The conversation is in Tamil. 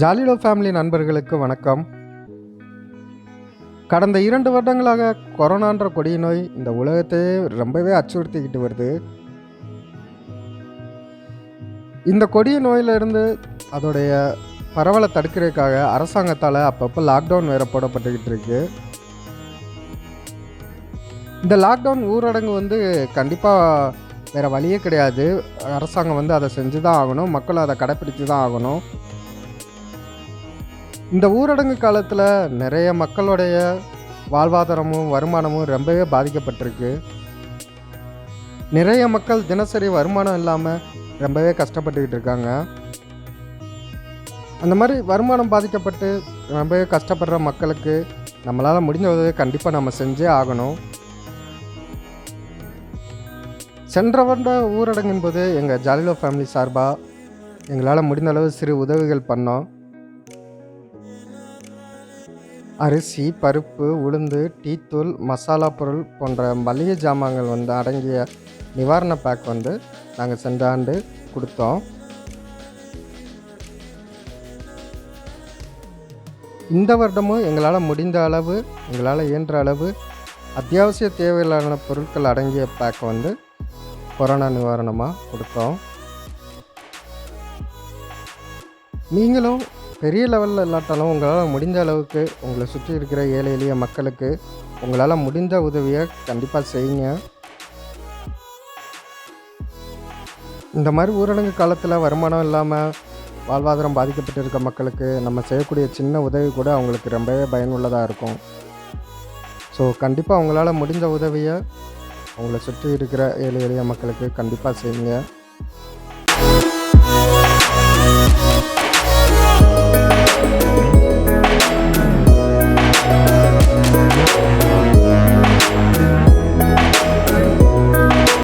ஜாலிலோ ஃபேமிலி நண்பர்களுக்கு வணக்கம். கடந்த 2 வருடங்களாக கொரோனான்ற கொடிய நோய் இந்த உலகத்தையே ரொம்பவே அச்சுறுத்திக்கிட்டு வருது. இந்த கொடிய நோயிலிருந்து அதோடைய பரவலை தடுக்கிறதுக்காக அரசாங்கத்தால் அப்பப்போ லாக்டவுன் வேறு போடப்பட்டுக்கிட்டு இருக்கு. இந்த லாக்டவுன் ஊரடங்கு கண்டிப்பாக வேறு வழியே கிடையாது. அரசாங்கம் அதை செஞ்சு தான் ஆகணும், மக்கள் அதை கடைப்பிடித்து தான் ஆகணும். இந்த ஊரடங்கு காலத்தில் நிறைய மக்களுடைய வாழ்வாதாரமும் வருமானமும் ரொம்பவே பாதிக்கப்பட்டிருக்கு. நிறைய மக்கள் தினசரி வருமானம் இல்லாமல் ரொம்பவே கஷ்டப்பட்டுக்கிட்டு இருக்காங்க. அந்த மாதிரி வருமானம் பாதிக்கப்பட்டு ரொம்பவே கஷ்டப்படுற மக்களுக்கு நம்மளால் முடிஞ்ச உதவி கண்டிப்பாக நம்ம செஞ்சே ஆகணும். சென்ற வருட ஊரடங்கின் போது எங்கள் ஜாலிலோ ஃபேமிலி சார்பாக எங்களால் முடிந்த அளவு சிறு உதவிகள் பண்ணோம். அரிசி, பருப்பு, உளுந்து, டீத்தூள், மசாலா பொருள் போன்ற மளிகை ஜாமான்கள் அடங்கிய நிவாரண பேக் நாங்கள் சென்ற ஆண்டு கொடுத்தோம். இந்த வருடமும் எங்களால் முடிந்த அளவு, எங்களால் இயன்ற அளவு அத்தியாவசிய தேவையில்லான பொருட்கள் அடங்கிய பேக் கொரோனா நிவாரணமாக கொடுத்தோம். நீங்களும் பெரிய லெவலில் இல்லாட்டாலும் உங்களால் முடிந்த அளவுக்கு உங்களை சுற்றி இருக்கிற ஏழை எளிய மக்களுக்கு உங்களால் முடிந்த உதவியை கண்டிப்பாக செய்யுங்க. இந்த மாதிரி ஊரடங்கு காலத்தில் வருமானம் இல்லாமல் வாழ்வாதாரம் பாதிக்கப்பட்டு இருக்க மக்களுக்கு நம்ம செய்யக்கூடிய சின்ன உதவி கூட அவங்களுக்கு ரொம்பவே பயனுள்ளதாக இருக்கும். ஸோ கண்டிப்பாக உங்களால் முடிந்த உதவியை உங்களை சுற்றி இருக்கிற ஏழை எளிய மக்களுக்கு கண்டிப்பாக செய்யுங்க.